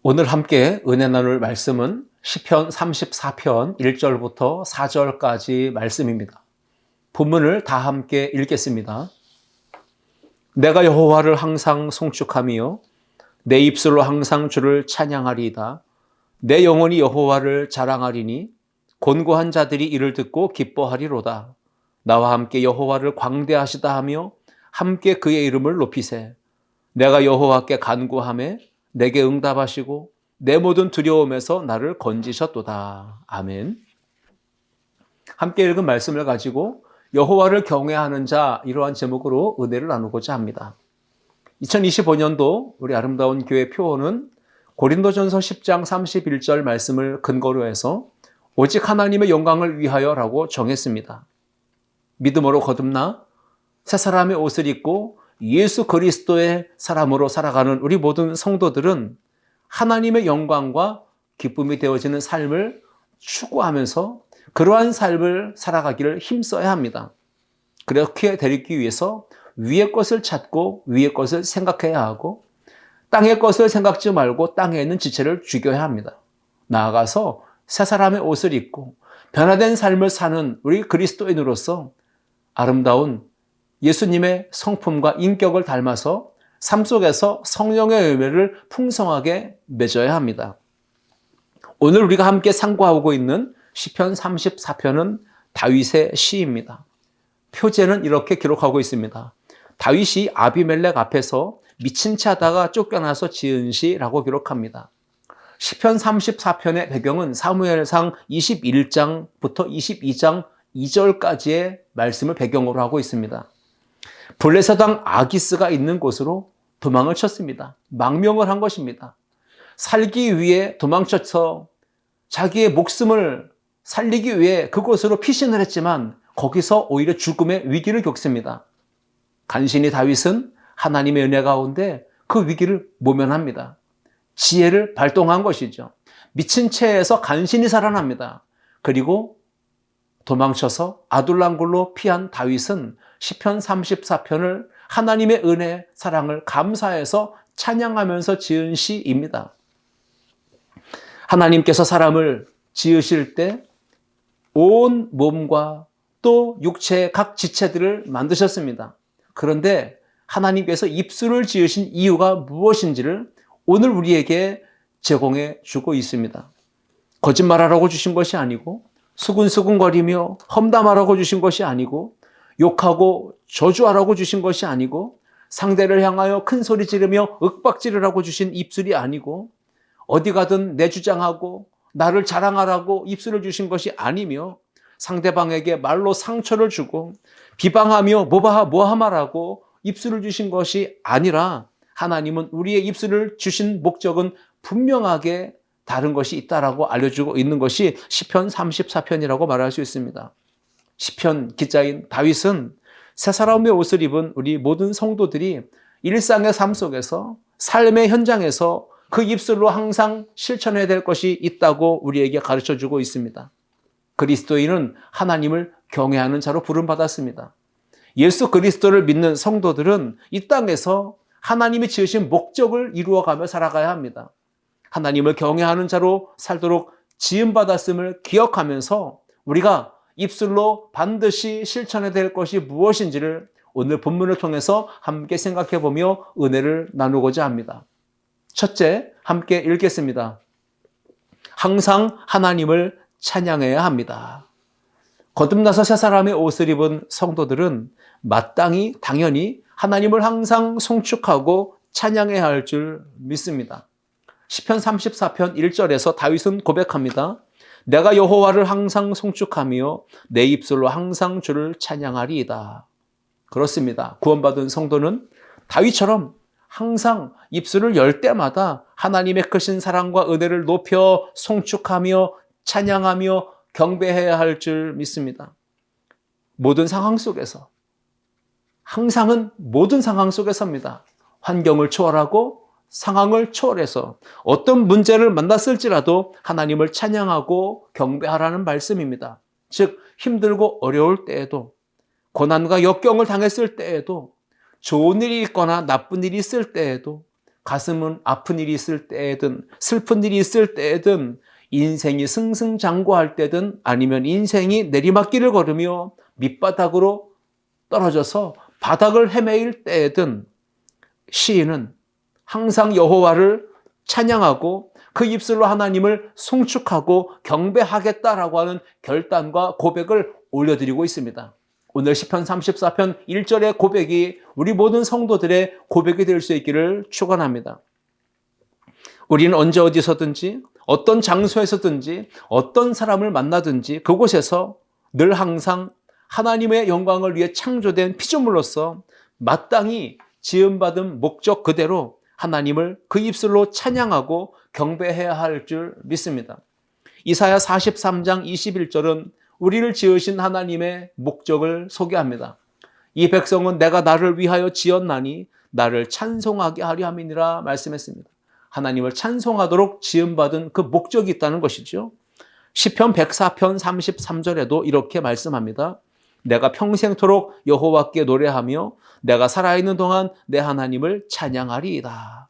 오늘 함께 은혜 나눌 말씀은 시편 34편 1절부터 4절까지 말씀입니다. 본문을 다 함께 읽겠습니다. 내가 여호와를 항상 송축하며 내 입술로 항상 주를 찬양하리이다. 내 영혼이 여호와를 자랑하리니 곤고한 자들이 이를 듣고 기뻐하리로다. 나와 함께 여호와를 광대하시다 하며 함께 그의 이름을 높이세. 내가 여호와께 간구하매 내게 응답하시고 내 모든 두려움에서 나를 건지셨도다. 아멘. 함께 읽은 말씀을 가지고 여호와를 경외하는 자, 이러한 제목으로 은혜를 나누고자 합니다. 2025년도 우리 아름다운 교회 표어는 고린도전서 10장 31절 말씀을 근거로 해서 오직 하나님의 영광을 위하여라고 정했습니다. 믿음으로 거듭나 새 사람의 옷을 입고 예수 그리스도의 사람으로 살아가는 우리 모든 성도들은 하나님의 영광과 기쁨이 되어지는 삶을 추구하면서 그러한 삶을 살아가기를 힘써야 합니다. 그렇게 되기 위해서 위의 것을 찾고 위의 것을 생각해야 하고 땅의 것을 생각지 말고 땅에 있는 지체를 죽여야 합니다. 나아가서 새 사람의 옷을 입고 변화된 삶을 사는 우리 그리스도인으로서 아름다운 예수님의 성품과 인격을 닮아서 삶 속에서 성령의 열매를 풍성하게 맺어야 합니다. 오늘 우리가 함께 상고하고 있는 시편 34편은 다윗의 시입니다. 표제는 이렇게 기록하고 있습니다. 다윗이 아비멜렉 앞에서 미친 채 하다가 쫓겨나서 지은 시라고 기록합니다. 시편 34편의 배경은 사무엘상 21장부터 22장 2절까지의 말씀을 배경으로 하고 있습니다. 블레셋 왕 아기스가 있는 곳으로 도망을 쳤습니다. 망명을 한 것입니다. 살기 위해 도망쳐서 자기의 목숨을 살리기 위해 그곳으로 피신을 했지만 거기서 오히려 죽음의 위기를 겪습니다. 간신히 다윗은 하나님의 은혜 가운데 그 위기를 모면합니다. 지혜를 발동한 것이죠. 미친 채에서 간신히 살아납니다. 그리고 도망쳐서 아둘람굴로 피한 다윗은 시편 34편을 하나님의 은혜, 사랑을 감사해서 찬양하면서 지은 시입니다. 하나님께서 사람을 지으실 때 온 몸과 또 육체의 각 지체들을 만드셨습니다. 그런데 하나님께서 입술을 지으신 이유가 무엇인지를 오늘 우리에게 제공해 주고 있습니다. 거짓말하라고 주신 것이 아니고 수근수근거리며 험담하라고 주신 것이 아니고 욕하고 저주하라고 주신 것이 아니고 상대를 향하여 큰 소리 지르며 윽박지르라고 주신 입술이 아니고 어디 가든 내 주장하고 나를 자랑하라고 입술을 주신 것이 아니며 상대방에게 말로 상처를 주고 비방하며 모함하라고 입술을 주신 것이 아니라 하나님은 우리의 입술을 주신 목적은 분명하게 다른 것이 있다라고 알려주고 있는 것이 시편 34편이라고 말할 수 있습니다. 시편 기자인 다윗은 새 사람의 옷을 입은 우리 모든 성도들이 일상의 삶 속에서 삶의 현장에서 그 입술로 항상 실천해야 될 것이 있다고 우리에게 가르쳐주고 있습니다. 그리스도인은 하나님을 경외하는 자로 부름받았습니다. 예수 그리스도를 믿는 성도들은 이 땅에서 하나님이 지으신 목적을 이루어가며 살아가야 합니다. 하나님을 경외하는 자로 살도록 지음받았음을 기억하면서 우리가 입술로 반드시 실천해야 될 것이 무엇인지를 오늘 본문을 통해서 함께 생각해 보며 은혜를 나누고자 합니다. 첫째, 함께 읽겠습니다. 항상 하나님을 찬양해야 합니다. 거듭나서 새 사람의 옷을 입은 성도들은 마땅히 당연히 하나님을 항상 송축하고 찬양해야 할 줄 믿습니다. 시편 34편 1절에서 다윗은 고백합니다. 내가 여호와를 항상 송축하며 내 입술로 항상 주를 찬양하리이다. 그렇습니다. 구원받은 성도는 다윗처럼 항상 입술을 열 때마다 하나님의 크신 사랑과 은혜를 높여 송축하며 찬양하며 경배해야 할 줄 믿습니다. 모든 상황 속에서, 항상은 모든 상황 속에서입니다. 환경을 초월하고 상황을 초월해서 어떤 문제를 만났을지라도 하나님을 찬양하고 경배하라는 말씀입니다. 즉 힘들고 어려울 때에도 고난과 역경을 당했을 때에도 좋은 일이 있거나 나쁜 일이 있을 때에도 가슴은 아픈 일이 있을 때든 슬픈 일이 있을 때든 인생이 승승장구할 때든 아니면 인생이 내리막길을 걸으며 밑바닥으로 떨어져서 바닥을 헤매일 때든 시인은 항상 여호와를 찬양하고 그 입술로 하나님을 송축하고 경배하겠다라고 하는 결단과 고백을 올려드리고 있습니다. 오늘 시편 34편 1절의 고백이 우리 모든 성도들의 고백이 될 수 있기를 축원합니다. 우리는 언제 어디서든지 어떤 장소에서든지 어떤 사람을 만나든지 그곳에서 늘 항상 하나님의 영광을 위해 창조된 피조물로서 마땅히 지음받은 목적 그대로 하나님을 그 입술로 찬양하고 경배해야 할 줄 믿습니다. 이사야 43장 21절은 우리를 지으신 하나님의 목적을 소개합니다. 이 백성은 내가 나를 위하여 지었나니 나를 찬송하게 하려 함이니라 말씀했습니다. 하나님을 찬송하도록 지음받은 그 목적이 있다는 것이죠. 시편 104편 33절에도 이렇게 말씀합니다. 내가 평생토록 여호와께 노래하며 내가 살아있는 동안 내 하나님을 찬양하리이다.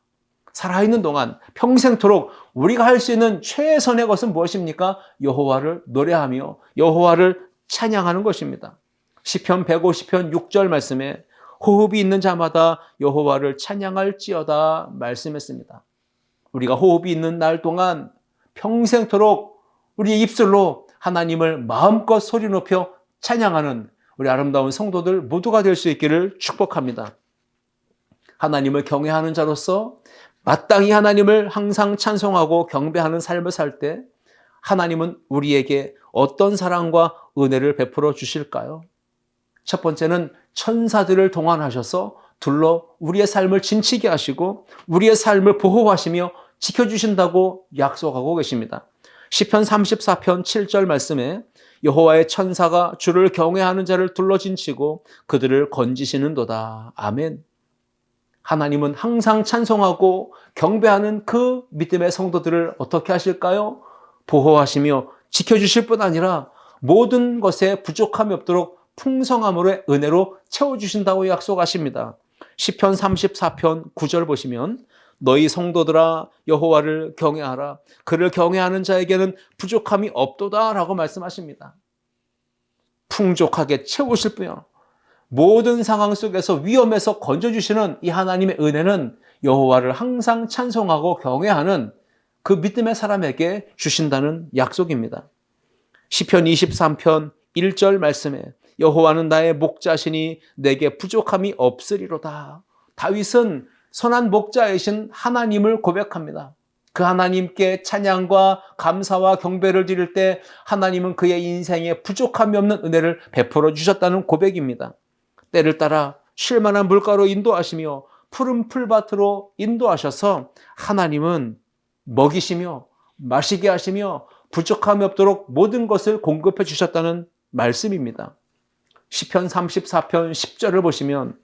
살아있는 동안 평생토록 우리가 할 수 있는 최선의 것은 무엇입니까? 여호와를 노래하며 여호와를 찬양하는 것입니다. 시편 150편 6절 말씀에 호흡이 있는 자마다 여호와를 찬양할지어다 말씀했습니다. 우리가 호흡이 있는 날 동안 평생토록 우리의 입술로 하나님을 마음껏 소리 높여 찬양하는 우리 아름다운 성도들 모두가 될 수 있기를 축복합니다. 하나님을 경외하는 자로서 마땅히 하나님을 항상 찬송하고 경배하는 삶을 살 때 하나님은 우리에게 어떤 사랑과 은혜를 베풀어 주실까요? 첫 번째는 천사들을 동원하셔서 둘러 우리의 삶을 진치게 하시고 우리의 삶을 보호하시며 지켜주신다고 약속하고 계십니다. 시편 34편 7절 말씀에 여호와의 천사가 주를 경외하는 자를 둘러 진치고 그들을 건지시는도다. 아멘. 하나님은 항상 찬송하고 경배하는 그 믿음의 성도들을 어떻게 하실까요? 보호하시며 지켜주실 뿐 아니라 모든 것에 부족함이 없도록 풍성함으로의 은혜로 채워주신다고 약속하십니다. 시편 34편 9절 보시면 너희 성도들아 여호와를 경외하라. 그를 경외하는 자에게는 부족함이 없도다 라고 말씀하십니다. 풍족하게 채우실 뿐이요. 모든 상황 속에서 위험에서 건져주시는 이 하나님의 은혜는 여호와를 항상 찬송하고 경외하는 그 믿음의 사람에게 주신다는 약속입니다. 시편 23편 1절 말씀에 여호와는 나의 목자시니 내게 부족함이 없으리로다. 다윗은 선한 목자이신 하나님을 고백합니다. 그 하나님께 찬양과 감사와 경배를 드릴 때 하나님은 그의 인생에 부족함이 없는 은혜를 베풀어 주셨다는 고백입니다. 때를 따라 쉴만한 물가로 인도하시며 푸른 풀밭으로 인도하셔서 하나님은 먹이시며 마시게 하시며 부족함이 없도록 모든 것을 공급해 주셨다는 말씀입니다. 시편 34편 10절을 보시면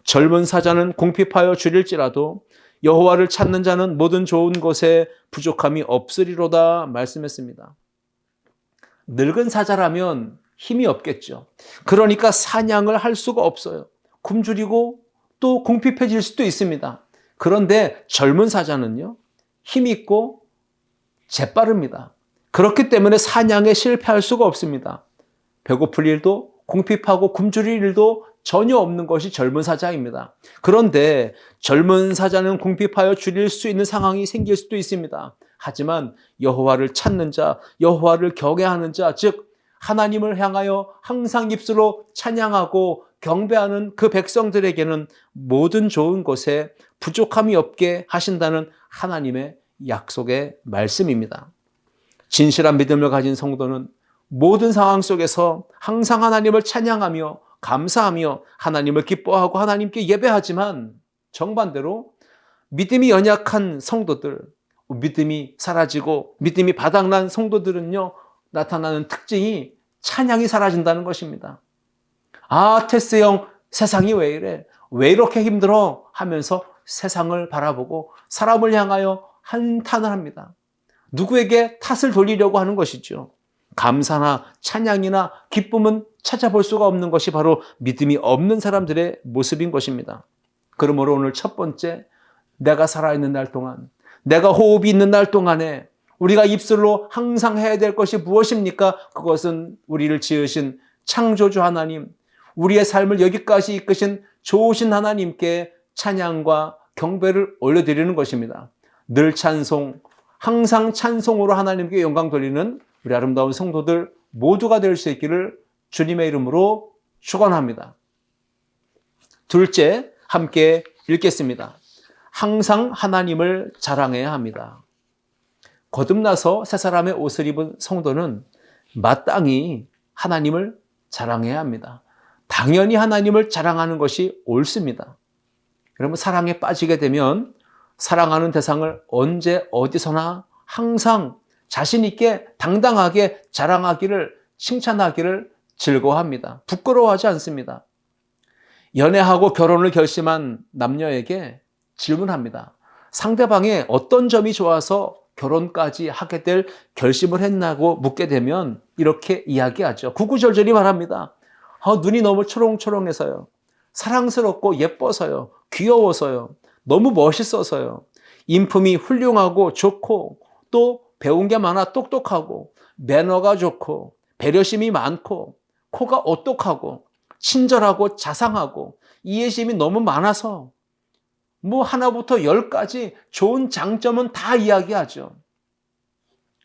젊은 사자는 궁핍하여 줄일지라도 여호와를 찾는 자는 모든 좋은 것에 부족함이 없으리로다 말씀했습니다. 늙은 사자라면 힘이 없겠죠. 그러니까 사냥을 할 수가 없어요. 굶주리고 또 궁핍해질 수도 있습니다. 그런데 젊은 사자는요, 힘이 있고 재빠릅니다. 그렇기 때문에 사냥에 실패할 수가 없습니다. 배고플 일도 궁핍하고 굶주릴 일도 전혀 없는 것이 젊은 사자입니다. 그런데 젊은 사자는 궁핍하여 줄일 수 있는 상황이 생길 수도 있습니다. 하지만 여호와를 찾는 자, 여호와를 경외하는 자, 즉 하나님을 향하여 항상 입술로 찬양하고 경배하는 그 백성들에게는 모든 좋은 것에 부족함이 없게 하신다는 하나님의 약속의 말씀입니다. 진실한 믿음을 가진 성도는 모든 상황 속에서 항상 하나님을 찬양하며 감사하며 하나님을 기뻐하고 하나님께 예배하지만 정반대로 믿음이 연약한 성도들, 믿음이 사라지고 믿음이 바닥난 성도들은요, 나타나는 특징이 찬양이 사라진다는 것입니다. 아, 테스 형, 세상이 왜 이래? 왜 이렇게 힘들어? 하면서 세상을 바라보고 사람을 향하여 한탄을 합니다. 누구에게 탓을 돌리려고 하는 것이죠. 감사나 찬양이나 기쁨은 찾아볼 수가 없는 것이 바로 믿음이 없는 사람들의 모습인 것입니다. 그러므로 오늘 첫 번째, 내가 살아있는 날 동안, 내가 호흡이 있는 날 동안에 우리가 입술로 항상 해야 될 것이 무엇입니까? 그것은 우리를 지으신 창조주 하나님, 우리의 삶을 여기까지 이끄신 좋으신 하나님께 찬양과 경배를 올려드리는 것입니다. 늘 찬송, 항상 찬송으로 하나님께 영광 돌리는 우리 아름다운 성도들 모두가 될 수 있기를 주님의 이름으로 축원합니다. 둘째, 함께 읽겠습니다. 항상 하나님을 자랑해야 합니다. 거듭나서 새 사람의 옷을 입은 성도는 마땅히 하나님을 자랑해야 합니다. 당연히 하나님을 자랑하는 것이 옳습니다. 여러분, 사랑에 빠지게 되면 사랑하는 대상을 언제 어디서나 항상 자신 있게 당당하게 자랑하기를, 칭찬하기를 즐거워합니다. 부끄러워하지 않습니다. 연애하고 결혼을 결심한 남녀에게 질문합니다. 상대방의 어떤 점이 좋아서 결혼까지 하게 될 결심을 했나고 묻게 되면 이렇게 이야기하죠. 구구절절히 말합니다. 눈이 너무 초롱초롱해서요. 사랑스럽고 예뻐서요. 귀여워서요. 너무 멋있어서요. 인품이 훌륭하고 좋고 또 배운 게 많아 똑똑하고 매너가 좋고 배려심이 많고 코가 오똑하고 친절하고 자상하고 이해심이 너무 많아서 하나부터 10까지 좋은 장점은 다 이야기하죠.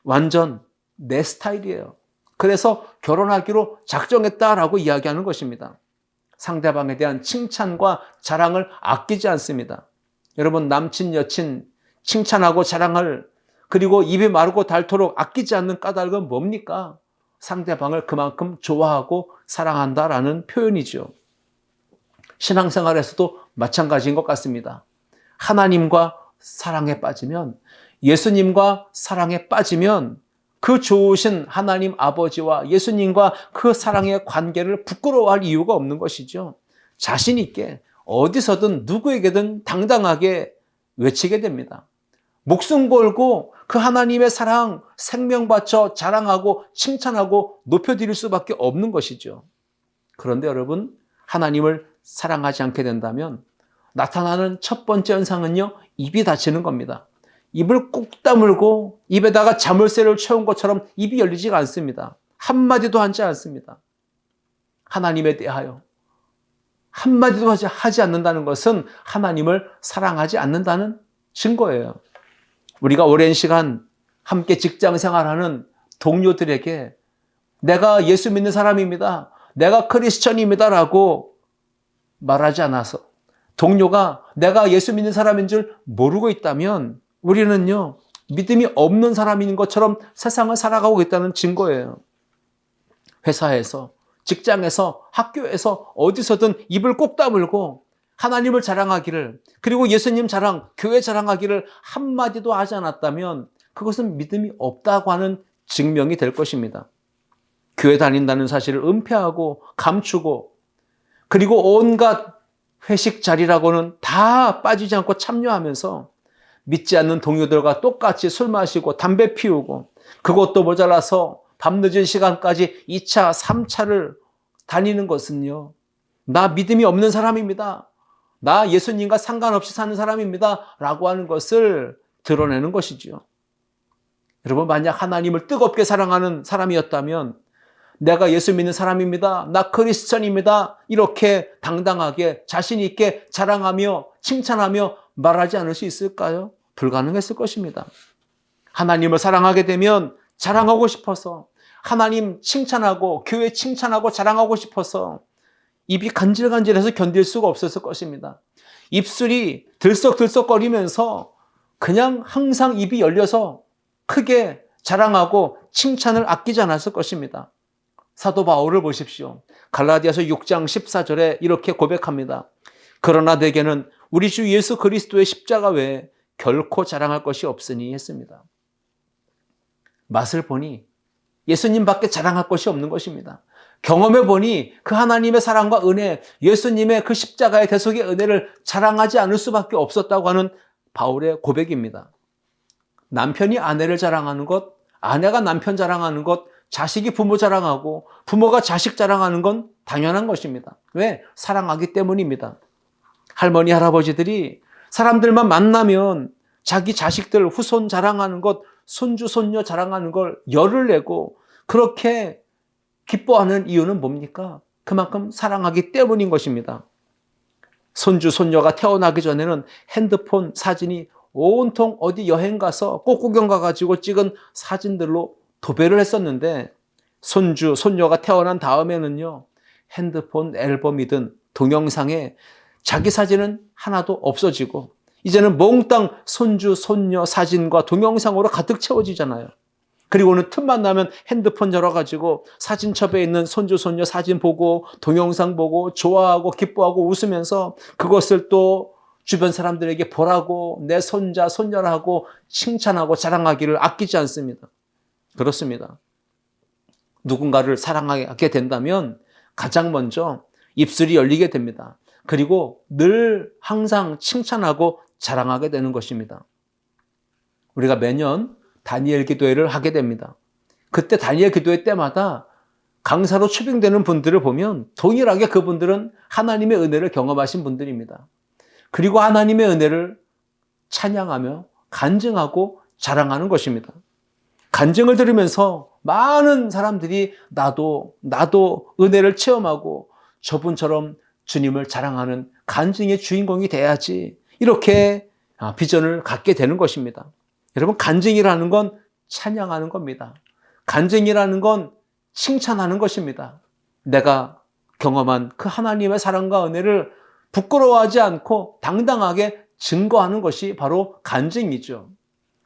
완전 내 스타일이에요. 그래서 결혼하기로 작정했다라고 이야기하는 것입니다. 상대방에 대한 칭찬과 자랑을 아끼지 않습니다. 여러분, 남친, 여친 칭찬하고 자랑을, 그리고 입이 마르고 닳도록 아끼지 않는 까닭은 뭡니까? 상대방을 그만큼 좋아하고 사랑한다라는 표현이죠. 신앙생활에서도 마찬가지인 것 같습니다. 하나님과 사랑에 빠지면, 예수님과 사랑에 빠지면 그 좋으신 하나님 아버지와 예수님과 그 사랑의 관계를 부끄러워할 이유가 없는 것이죠. 자신 있게 어디서든 누구에게든 당당하게 외치게 됩니다. 목숨 걸고 그 하나님의 사랑 생명 바쳐 자랑하고 칭찬하고 높여드릴 수밖에 없는 것이죠. 그런데 여러분, 하나님을 사랑하지 않게 된다면 나타나는 첫 번째 현상은요, 입이 닫히는 겁니다. 입을 꾹 다물고 입에다가 자물쇠를 채운 것처럼 입이 열리지가 않습니다. 한마디도 하지 않습니다. 하나님에 대하여 한마디도 하지 않는다는 것은 하나님을 사랑하지 않는다는 증거예요. 우리가 오랜 시간 함께 직장 생활하는 동료들에게 내가 예수 믿는 사람입니다, 내가 크리스천입니다 라고 말하지 않아서 동료가 내가 예수 믿는 사람인 줄 모르고 있다면 우리는요, 믿음이 없는 사람인 것처럼 세상을 살아가고 있다는 증거예요. 회사에서, 직장에서, 학교에서 어디서든 입을 꼭 다물고 하나님을 자랑하기를, 그리고 예수님 자랑, 교회 자랑하기를 한마디도 하지 않았다면 그것은 믿음이 없다고 하는 증명이 될 것입니다. 교회 다닌다는 사실을 은폐하고 감추고, 그리고 온갖 회식 자리라고는 다 빠지지 않고 참여하면서 믿지 않는 동료들과 똑같이 술 마시고 담배 피우고, 그것도 모자라서 밤늦은 시간까지 2차, 3차를 다니는 것은요, 나 믿음이 없는 사람입니다, 나 예수님과 상관없이 사는 사람입니다 라고 하는 것을 드러내는 것이죠. 여러분, 만약 하나님을 뜨겁게 사랑하는 사람이었다면 내가 예수 믿는 사람입니다, 나 크리스천입니다 이렇게 당당하게 자신 있게 자랑하며 칭찬하며 말하지 않을 수 있을까요? 불가능했을 것입니다. 하나님을 사랑하게 되면 자랑하고 싶어서, 하나님 칭찬하고 교회 칭찬하고 자랑하고 싶어서 입이 간질간질해서 견딜 수가 없었을 것입니다. 입술이 들썩들썩거리면서 그냥 항상 입이 열려서 크게 자랑하고 칭찬을 아끼지 않았을 것입니다. 사도 바울을 보십시오. 갈라디아서 6장 14절에 이렇게 고백합니다. 그러나 내게는 우리 주 예수 그리스도의 십자가 외에 결코 자랑할 것이 없으니 했습니다. 맛을 보니 예수님밖에 자랑할 것이 없는 것입니다. 경험해 보니 그 하나님의 사랑과 은혜, 예수님의 그 십자가의 대속의 은혜를 자랑하지 않을 수밖에 없었다고 하는 바울의 고백입니다. 남편이 아내를 자랑하는 것, 아내가 남편 자랑하는 것, 자식이 부모 자랑하고 부모가 자식 자랑하는 건 당연한 것입니다. 왜? 사랑하기 때문입니다. 할머니, 할아버지들이 사람들만 만나면 자기 자식들 후손 자랑하는 것, 손주, 손녀 자랑하는 걸 열을 내고 그렇게 기뻐하는 이유는 뭡니까? 그만큼 사랑하기 때문인 것입니다. 손주, 손녀가 태어나기 전에는 핸드폰 사진이 온통 어디 여행 가서 꽃구경 가가지고 찍은 사진들로 도배를 했었는데 손주, 손녀가 태어난 다음에는요, 핸드폰 앨범이든 동영상에 자기 사진은 하나도 없어지고 이제는 몽땅 손주, 손녀 사진과 동영상으로 가득 채워지잖아요. 그리고는 틈만 나면 핸드폰 열어가지고 사진첩에 있는 손주, 손녀 사진 보고 동영상 보고 좋아하고 기뻐하고 웃으면서 그것을 또 주변 사람들에게 보라고 내 손자, 손녀라고 칭찬하고 자랑하기를 아끼지 않습니다. 그렇습니다. 누군가를 사랑하게 된다면 가장 먼저 입술이 열리게 됩니다. 그리고 늘 항상 칭찬하고 자랑하게 되는 것입니다. 우리가 매년 다니엘 기도회를 하게 됩니다. 그때 다니엘 기도회 때마다 강사로 초빙되는 분들을 보면 동일하게 그분들은 하나님의 은혜를 경험하신 분들입니다. 그리고 하나님의 은혜를 찬양하며 간증하고 자랑하는 것입니다. 간증을 들으면서 많은 사람들이 나도 은혜를 체험하고 저분처럼 주님을 자랑하는 간증의 주인공이 돼야지 이렇게 비전을 갖게 되는 것입니다. 여러분, 간증이라는 건 찬양하는 겁니다. 간증이라는 건 칭찬하는 것입니다. 내가 경험한 그 하나님의 사랑과 은혜를 부끄러워하지 않고 당당하게 증거하는 것이 바로 간증이죠.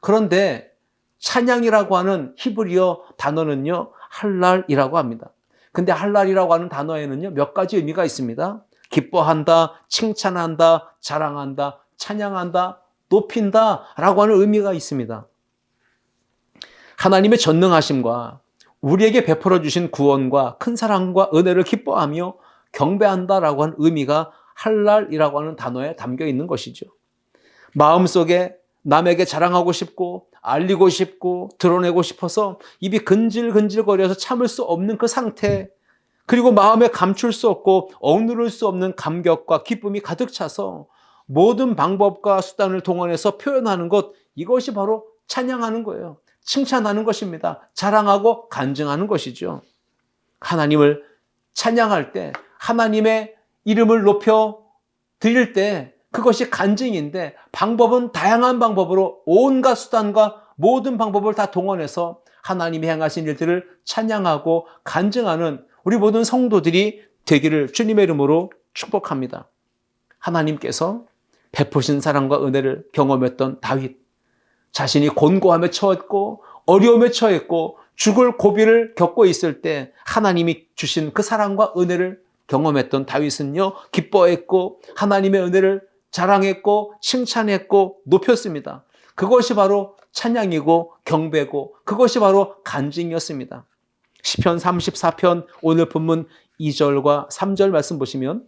그런데 찬양이라고 하는 히브리어 단어는요, 할랄이라고 합니다. 근데 할랄이라고 하는 단어에는요, 몇 가지 의미가 있습니다. 기뻐한다, 칭찬한다, 자랑한다, 찬양한다, 높인다 라고 하는 의미가 있습니다. 하나님의 전능하심과 우리에게 베풀어 주신 구원과 큰 사랑과 은혜를 기뻐하며 경배한다라고 하는 의미가 할랄이라고 하는 단어에 담겨 있는 것이죠. 마음속에 남에게 자랑하고 싶고 알리고 싶고 드러내고 싶어서 입이 근질근질거려서 참을 수 없는 그 상태, 그리고 마음에 감출 수 없고 억누를 수 없는 감격과 기쁨이 가득 차서 모든 방법과 수단을 동원해서 표현하는 것, 이것이 바로 찬양하는 거예요. 칭찬하는 것입니다. 자랑하고 간증하는 것이죠. 하나님을 찬양할 때, 하나님의 이름을 높여 드릴 때 그것이 간증인데, 방법은 다양한 방법으로 온갖 수단과 모든 방법을 다 동원해서 하나님이 행하신 일들을 찬양하고 간증하는 우리 모든 성도들이 되기를 주님의 이름으로 축복합니다. 하나님께서 베푸신 사랑과 은혜를 경험했던 다윗, 자신이 곤고함에 처했고 어려움에 처했고 죽을 고비를 겪고 있을 때 하나님이 주신 그 사랑과 은혜를 경험했던 다윗은요, 기뻐했고 하나님의 은혜를 자랑했고 칭찬했고 높였습니다. 그것이 바로 찬양이고 경배고 그것이 바로 간증이었습니다. 시편 34편 오늘 본문 2절과 3절 말씀 보시면,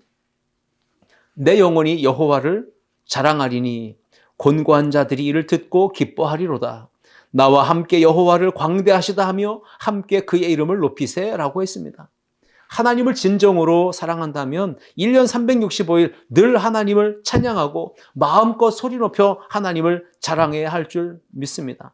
내 영혼이 여호와를 자랑하리니 곤고한 자들이 이를 듣고 기뻐하리로다. 나와 함께 여호와를 광대하시다 하며 함께 그의 이름을 높이세 라고 했습니다. 하나님을 진정으로 사랑한다면 1년 365일 늘 하나님을 찬양하고 마음껏 소리 높여 하나님을 자랑해야 할 줄 믿습니다.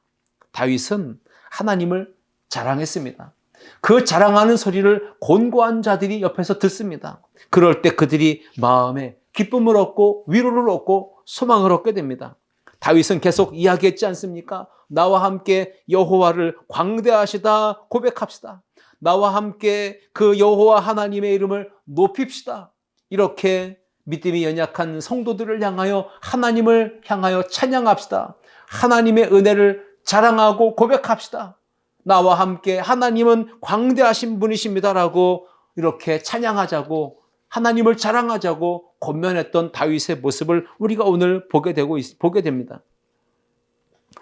다윗은 하나님을 자랑했습니다. 그 자랑하는 소리를 곤고한 자들이 옆에서 듣습니다. 그럴 때 그들이 마음에 기쁨을 얻고 위로를 얻고 소망을 얻게 됩니다. 다윗은 계속 이야기했지 않습니까? 나와 함께 여호와를 광대하시다 고백합시다. 나와 함께 그 여호와 하나님의 이름을 높입시다. 이렇게 믿음이 연약한 성도들을 향하여 하나님을 향하여 찬양합시다. 하나님의 은혜를 자랑하고 고백합시다. 나와 함께 하나님은 광대하신 분이십니다라고 이렇게 찬양하자고 하나님을 자랑하자고 권면했던 다윗의 모습을 우리가 오늘 보게 됩니다.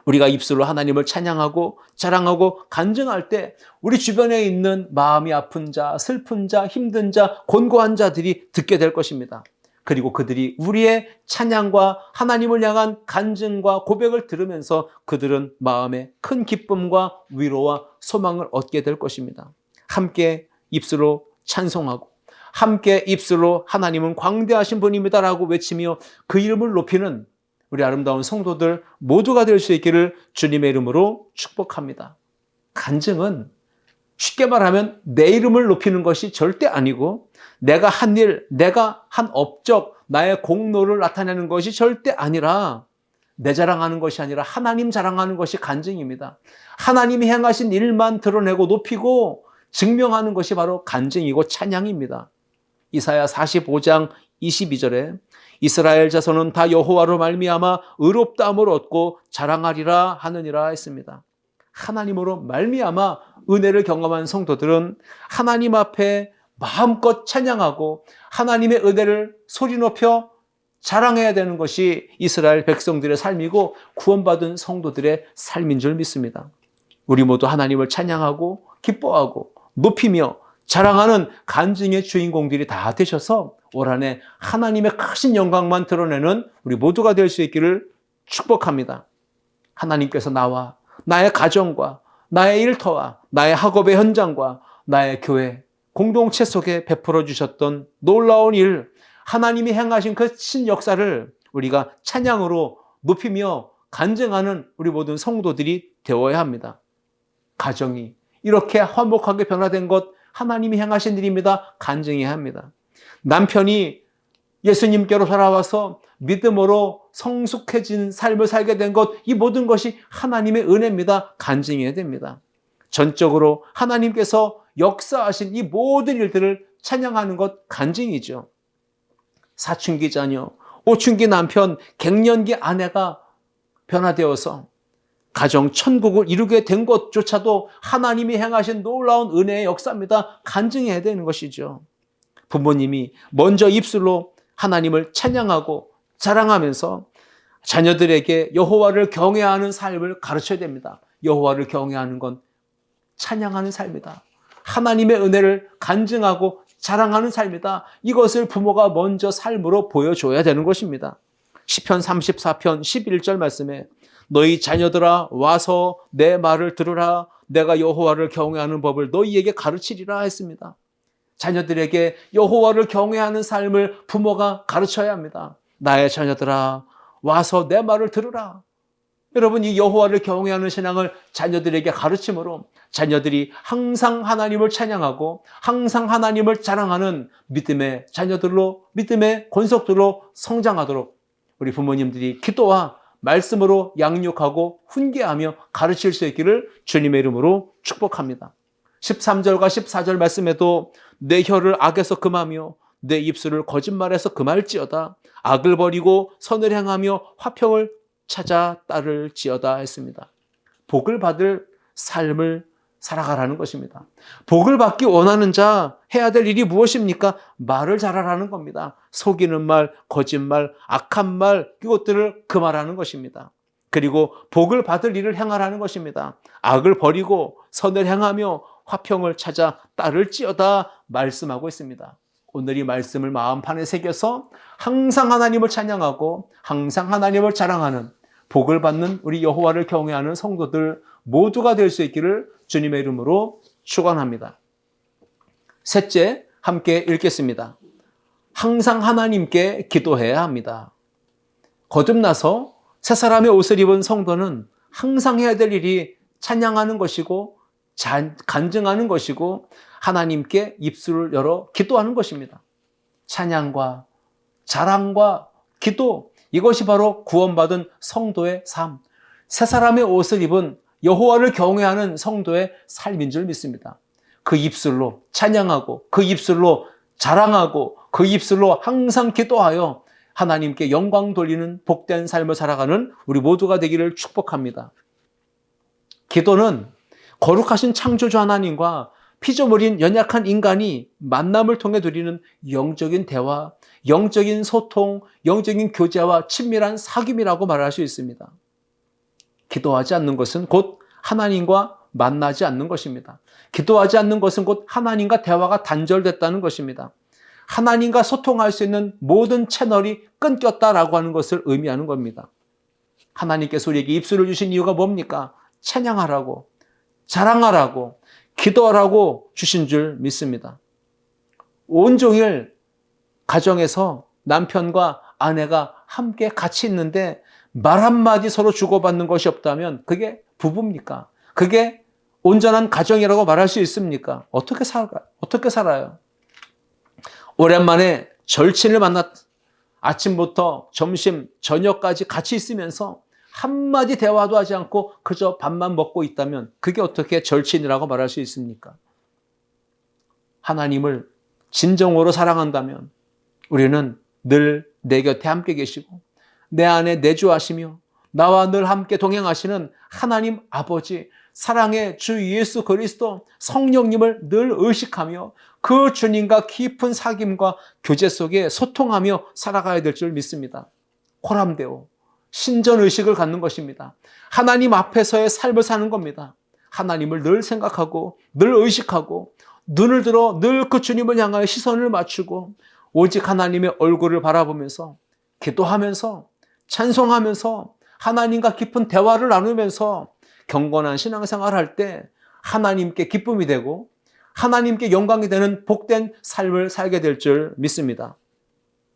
우리가 입술로 하나님을 찬양하고 자랑하고 간증할 때 우리 주변에 있는 마음이 아픈 자, 슬픈 자, 힘든 자, 곤고한 자들이 듣게 될 것입니다. 그리고 그들이 우리의 찬양과 하나님을 향한 간증과 고백을 들으면서 그들은 마음에 큰 기쁨과 위로와 소망을 얻게 될 것입니다. 함께 입술로 찬송하고 함께 입술로 하나님은 광대하신 분입니다라고 외치며 그 이름을 높이는 우리 아름다운 성도들 모두가 될 수 있기를 주님의 이름으로 축복합니다. 간증은 쉽게 말하면 내 이름을 높이는 것이 절대 아니고 내가 한 일, 내가 한 업적, 나의 공로를 나타내는 것이 절대 아니라 내 자랑하는 것이 아니라 하나님 자랑하는 것이 간증입니다. 하나님이 행하신 일만 드러내고 높이고 증명하는 것이 바로 간증이고 찬양입니다. 이사야 45장 22절에 이스라엘 자손은 다 여호와로 말미암아 의롭다함을 얻고 자랑하리라 하느니라 했습니다. 하나님으로 말미암아 은혜를 경험한 성도들은 하나님 앞에 마음껏 찬양하고 하나님의 은혜를 소리 높여 자랑해야 되는 것이 이스라엘 백성들의 삶이고 구원받은 성도들의 삶인 줄 믿습니다. 우리 모두 하나님을 찬양하고 기뻐하고 높이며 자랑하는 간증의 주인공들이 다 되셔서 올 한 해 하나님의 크신 영광만 드러내는 우리 모두가 될 수 있기를 축복합니다. 하나님께서 나와 나의 가정과 나의 일터와 나의 학업의 현장과 나의 교회 공동체 속에 베풀어 주셨던 놀라운 일, 하나님이 행하신 그 신역사를 우리가 찬양으로 높이며 간증하는 우리 모든 성도들이 되어야 합니다. 가정이 이렇게 화목하게 변화된 것 하나님이 행하신 일입니다. 간증해야 합니다. 남편이 예수님께로 돌아와서 믿음으로 성숙해진 삶을 살게 된 것, 이 모든 것이 하나님의 은혜입니다. 간증해야 됩니다. 전적으로 하나님께서 역사하신 이 모든 일들을 찬양하는 것 간증이죠. 사춘기 자녀, 오춘기 남편, 갱년기 아내가 변화되어서 가정 천국을 이루게 된 것조차도 하나님이 행하신 놀라운 은혜의 역사입니다. 간증해야 되는 것이죠. 부모님이 먼저 입술로 하나님을 찬양하고 자랑하면서 자녀들에게 여호와를 경외하는 삶을 가르쳐야 됩니다. 여호와를 경외하는 건 찬양하는 삶이다. 하나님의 은혜를 간증하고 자랑하는 삶이다. 이것을 부모가 먼저 삶으로 보여줘야 되는 것입니다. 시편 34편 11절 말씀에 너희 자녀들아 와서 내 말을 들으라. 내가 여호와를 경외하는 법을 너희에게 가르치리라 했습니다. 자녀들에게 여호와를 경외하는 삶을 부모가 가르쳐야 합니다. 나의 자녀들아 와서 내 말을 들으라. 여러분, 이 여호와를 경외하는 신앙을 자녀들에게 가르침으로 자녀들이 항상 하나님을 찬양하고 항상 하나님을 자랑하는 믿음의 자녀들로, 믿음의 권속들로 성장하도록 우리 부모님들이 기도와 말씀으로 양육하고 훈계하며 가르칠 수 있기를 주님의 이름으로 축복합니다. 13절과 14절 말씀에도 내 혀를 악에서 금하며 내 입술을 거짓말에서 금할지어다. 악을 버리고 선을 행하며 화평을 찾아 따를지어다 했습니다. 복을 받을 삶을 살아가라는 것입니다. 복을 받기 원하는 자 해야 될 일이 무엇입니까? 말을 잘하라는 겁니다. 속이는 말, 거짓말, 악한 말, 이것들을 금하라는 것입니다. 그리고 복을 받을 일을 행하라는 것입니다. 악을 버리고 선을 행하며 화평을 찾아 따를지어다 말씀하고 있습니다. 오늘 이 말씀을 마음판에 새겨서 항상 하나님을 찬양하고 항상 하나님을 자랑하는 복을 받는 우리 여호와를 경외하는 성도들 모두가 될 수 있기를 주님의 이름으로 축원합니다. 셋째, 함께 읽겠습니다. 항상 하나님께 기도해야 합니다. 거듭나서 새 사람의 옷을 입은 성도는 항상 해야 될 일이 찬양하는 것이고 간증하는 것이고 하나님께 입술을 열어 기도하는 것입니다. 찬양과 자랑과 기도, 이것이 바로 구원받은 성도의 삶, 새 사람의 옷을 입은 여호와를 경외하는 성도의 삶인 줄 믿습니다. 그 입술로 찬양하고 그 입술로 자랑하고 그 입술로 항상 기도하여 하나님께 영광 돌리는 복된 삶을 살아가는 우리 모두가 되기를 축복합니다. 기도는 거룩하신 창조주 하나님과 피조물인 연약한 인간이 만남을 통해 누리는 영적인 대화, 영적인 소통, 영적인 교제와 친밀한 사귐이라고 말할 수 있습니다. 기도하지 않는 것은 곧 하나님과 만나지 않는 것입니다. 기도하지 않는 것은 곧 하나님과 대화가 단절됐다는 것입니다. 하나님과 소통할 수 있는 모든 채널이 끊겼다라고 하는 것을 의미하는 겁니다. 하나님께서 우리에게 입술을 주신 이유가 뭡니까? 찬양하라고, 자랑하라고, 기도하라고 주신 줄 믿습니다. 온종일 가정에서 남편과 아내가 함께 같이 있는데 말 한마디 서로 주고받는 것이 없다면 그게 부부입니까? 그게 온전한 가정이라고 말할 수 있습니까? 어떻게 살아요? 오랜만에 절친을 만났, 아침부터 점심, 저녁까지 같이 있으면서 한마디 대화도 하지 않고 그저 밥만 먹고 있다면 그게 어떻게 절친이라고 말할 수 있습니까? 하나님을 진정으로 사랑한다면 우리는 늘 내 곁에 함께 계시고 내 안에 내주하시며 나와 늘 함께 동행하시는 하나님 아버지, 사랑의 주 예수 그리스도 성령님을 늘 의식하며 그 주님과 깊은 사귐과 교제 속에 소통하며 살아가야 될 줄 믿습니다. 호람되오 신전의식을 갖는 것입니다. 하나님 앞에서의 삶을 사는 겁니다. 하나님을 늘 생각하고 늘 의식하고 눈을 들어 늘 그 주님을 향하여 시선을 맞추고 오직 하나님의 얼굴을 바라보면서 기도하면서 찬송하면서 하나님과 깊은 대화를 나누면서 경건한 신앙생활을 할 때 하나님께 기쁨이 되고 하나님께 영광이 되는 복된 삶을 살게 될 줄 믿습니다.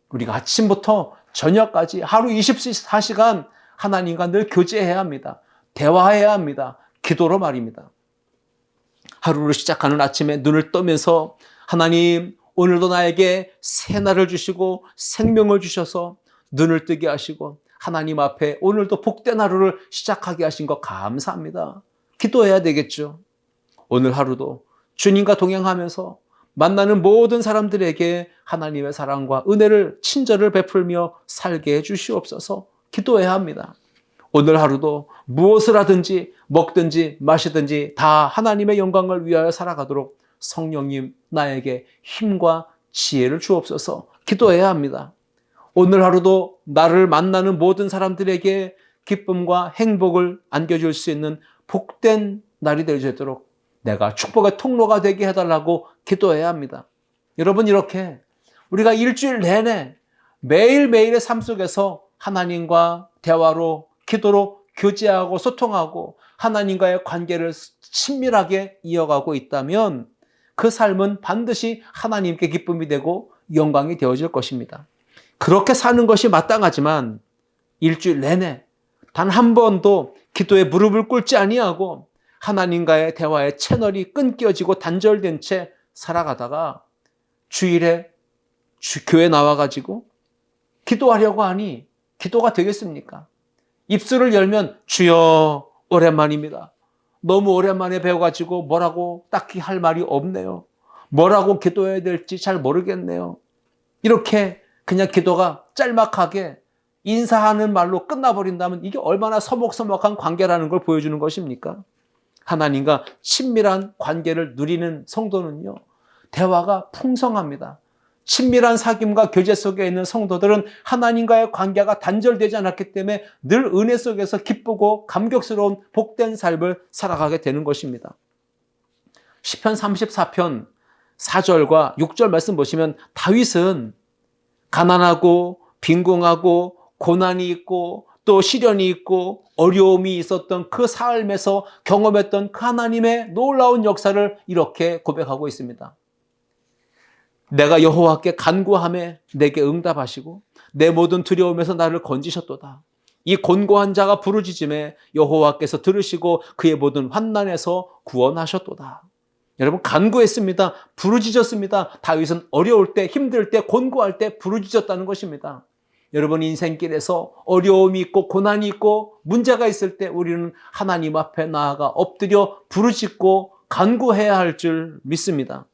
우리가 아침부터 저녁까지 하루 24시간 하나님과 늘 교제해야 합니다. 대화해야 합니다. 기도로 말입니다. 하루를 시작하는 아침에 눈을 뜨면서 하나님 오늘도 나에게 새날을 주시고 생명을 주셔서 눈을 뜨게 하시고 하나님 앞에 오늘도 복된 하루를 시작하게 하신 것 감사합니다. 기도해야 되겠죠. 오늘 하루도 주님과 동행하면서 만나는 모든 사람들에게 하나님의 사랑과 은혜를 친절을 베풀며 살게 해주시옵소서. 기도해야 합니다. 오늘 하루도 무엇을 하든지 먹든지 마시든지 다 하나님의 영광을 위하여 살아가도록 성령님 나에게 힘과 지혜를 주옵소서. 기도해야 합니다. 오늘 하루도 나를 만나는 모든 사람들에게 기쁨과 행복을 안겨줄 수 있는 복된 날이 될 수 있도록 내가 축복의 통로가 되게 해달라고 기도해야 합니다. 여러분, 이렇게 우리가 일주일 내내 매일매일의 삶 속에서 하나님과 대화로 기도로 교제하고 소통하고 하나님과의 관계를 친밀하게 이어가고 있다면 그 삶은 반드시 하나님께 기쁨이 되고 영광이 되어질 것입니다. 그렇게 사는 것이 마땅하지만 일주일 내내 단 한 번도 기도에 무릎을 꿇지 아니하고 하나님과의 대화의 채널이 끊겨지고 단절된 채 살아가다가 주일에 교회 나와가지고 기도하려고 하니 기도가 되겠습니까? 입술을 열면 주여 오랜만입니다. 너무 오랜만에 배워가지고 뭐라고 딱히 할 말이 없네요. 뭐라고 기도해야 될지 잘 모르겠네요. 이렇게 그냥 기도가 짤막하게 인사하는 말로 끝나버린다면 이게 얼마나 서먹서먹한 관계라는 걸 보여주는 것입니까? 하나님과 친밀한 관계를 누리는 성도는요, 대화가 풍성합니다. 친밀한 사귐과 교제 속에 있는 성도들은 하나님과의 관계가 단절되지 않았기 때문에 늘 은혜 속에서 기쁘고 감격스러운 복된 삶을 살아가게 되는 것입니다. 시편 34편 4절과 6절 말씀 보시면 다윗은 가난하고 빈궁하고 고난이 있고 또 시련이 있고 어려움이 있었던 그 삶에서 경험했던 그 하나님의 놀라운 역사를 이렇게 고백하고 있습니다. 내가 여호와께 간구하매 내게 응답하시고 내 모든 두려움에서 나를 건지셨도다. 이 곤고한 자가 부르짖음에 여호와께서 들으시고 그의 모든 환난에서 구원하셨도다. 여러분, 간구했습니다. 부르짖었습니다. 다윗은 어려울 때, 힘들 때, 곤고할 때 부르짖었다는 것입니다. 여러분, 인생길에서 어려움이 있고 고난이 있고 문제가 있을 때 우리는 하나님 앞에 나아가 엎드려 부르짖고 간구해야 할 줄 믿습니다.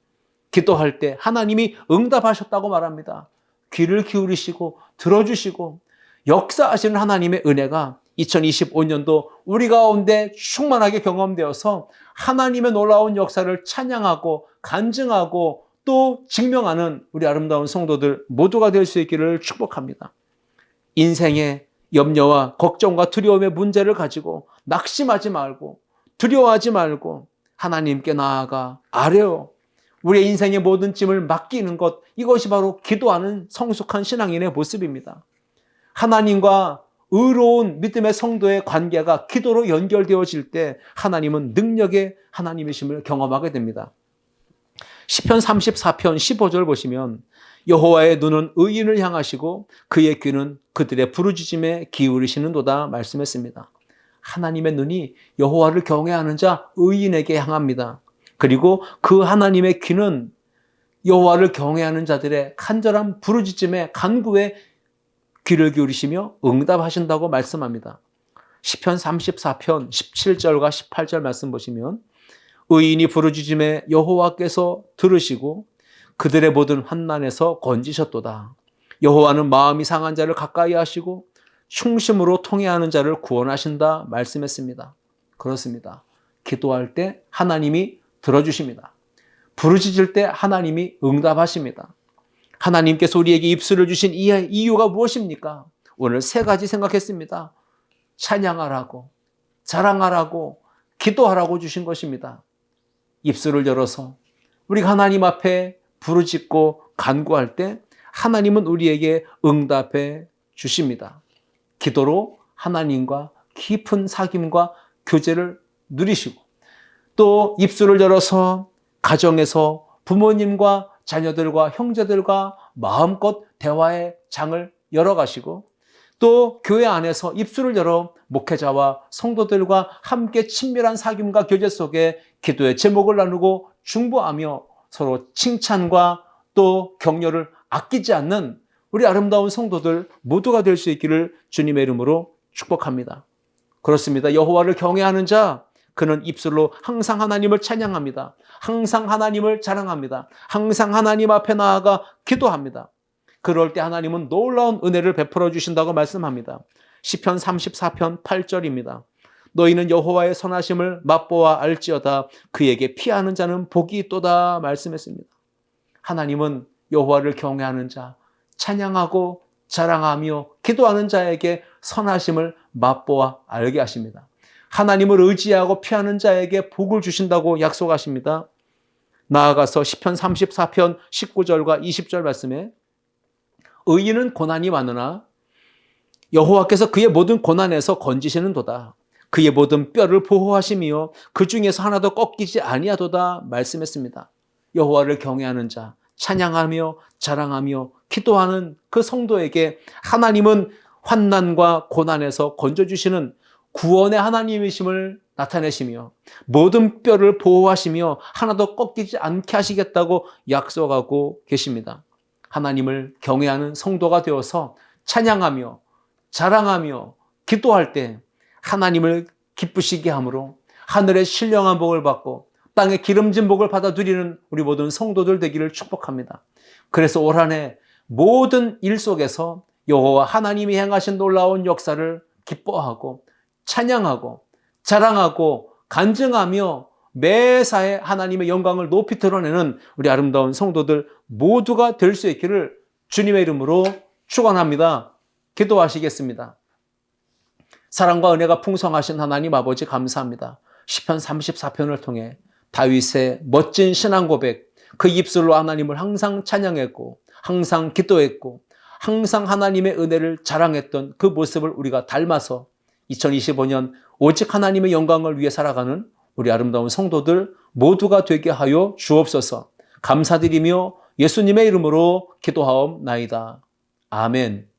기도할 때 하나님이 응답하셨다고 말합니다. 귀를 기울이시고 들어주시고 역사하시는 하나님의 은혜가 2025년도 우리 가운데 충만하게 경험되어서 하나님의 놀라운 역사를 찬양하고 간증하고 또 증명하는 우리 아름다운 성도들 모두가 될 수 있기를 축복합니다. 인생의 염려와 걱정과 두려움의 문제를 가지고 낙심하지 말고 두려워하지 말고 하나님께 나아가 아뢰어 우리의 인생의 모든 짐을 맡기는 것, 이것이 바로 기도하는 성숙한 신앙인의 모습입니다. 하나님과 의로운 믿음의 성도의 관계가 기도로 연결되어질 때 하나님은 능력의 하나님이심을 경험하게 됩니다. 시편 34편 15절 보시면 여호와의 눈은 의인을 향하시고 그의 귀는 그들의 부르짖음에 기울이시는도다 말씀했습니다. 하나님의 눈이 여호와를 경외하는 자 의인에게 향합니다. 그리고 그 하나님의 귀는 여호와를 경외하는 자들의 간절한 부르짖음에 간구에 귀를 기울이시며 응답하신다고 말씀합니다. 시편 34편 17절과 18절 말씀 보시면 의인이 부르짖음에 여호와께서 들으시고 그들의 모든 환난에서 건지셨도다. 여호와는 마음이 상한 자를 가까이 하시고 충심으로 통회하는 자를 구원하신다 말씀했습니다. 그렇습니다. 기도할 때 하나님이 들어주십니다. 부르짖을 때 하나님이 응답하십니다. 하나님께서 우리에게 입술을 주신 이유가 무엇입니까? 오늘 세 가지 생각했습니다. 찬양하라고, 자랑하라고, 기도하라고 주신 것입니다. 입술을 열어서 우리가 하나님 앞에 부르짖고 간구할 때 하나님은 우리에게 응답해 주십니다. 기도로 하나님과 깊은 사귐과 교제를 누리시고 또 입술을 열어서 가정에서 부모님과 자녀들과 형제들과 마음껏 대화의 장을 열어가시고 또 교회 안에서 입술을 열어 목회자와 성도들과 함께 친밀한 사귐과 교제 속에 기도의 제목을 나누고 중보하며 서로 칭찬과 또 격려를 아끼지 않는 우리 아름다운 성도들 모두가 될 수 있기를 주님의 이름으로 축복합니다. 그렇습니다. 여호와를 경외하는 자, 그는 입술로 항상 하나님을 찬양합니다. 항상 하나님을 자랑합니다. 항상 하나님 앞에 나아가 기도합니다. 그럴 때 하나님은 놀라운 은혜를 베풀어 주신다고 말씀합니다. 시편 34편 8절입니다. 너희는 여호와의 선하심을 맛보아 알지어다. 그에게 피하는 자는 복이 있도다 말씀했습니다. 하나님은 여호와를 경외하는 자, 찬양하고 자랑하며 기도하는 자에게 선하심을 맛보아 알게 하십니다. 하나님을 의지하고 피하는 자에게 복을 주신다고 약속하십니다. 나아가서 시편 34편 19절과 20절 말씀에 의인은 고난이 많으나 여호와께서 그의 모든 고난에서 건지시는도다. 그의 모든 뼈를 보호하시며 그 중에서 하나도 꺾이지 아니하도다 말씀했습니다. 여호와를 경외하는 자, 찬양하며 자랑하며 기도하는 그 성도에게 하나님은 환난과 고난에서 건져주시는 구원의 하나님이심을 나타내시며 모든 뼈를 보호하시며 하나도 꺾이지 않게 하시겠다고 약속하고 계십니다. 하나님을 경외하는 성도가 되어서 찬양하며 자랑하며 기도할 때 하나님을 기쁘시게 함으로 하늘의 신령한 복을 받고 땅의 기름진 복을 받아 누리는 우리 모든 성도들 되기를 축복합니다. 그래서 올 한 해 모든 일 속에서 여호와 하나님이 행하신 놀라운 역사를 기뻐하고 찬양하고 자랑하고 간증하며 매사에 하나님의 영광을 높이 드러내는 우리 아름다운 성도들 모두가 될 수 있기를 주님의 이름으로 축원합니다. 기도하시겠습니다. 사랑과 은혜가 풍성하신 하나님 아버지 감사합니다. 시편 34편을 통해 다윗의 멋진 신앙 고백, 그 입술로 하나님을 항상 찬양했고 항상 기도했고 항상 하나님의 은혜를 자랑했던 그 모습을 우리가 닮아서 2025년 오직 하나님의 영광을 위해 살아가는 우리 아름다운 성도들 모두가 되게 하여 주옵소서. 감사드리며 예수님의 이름으로 기도하옵나이다. 아멘.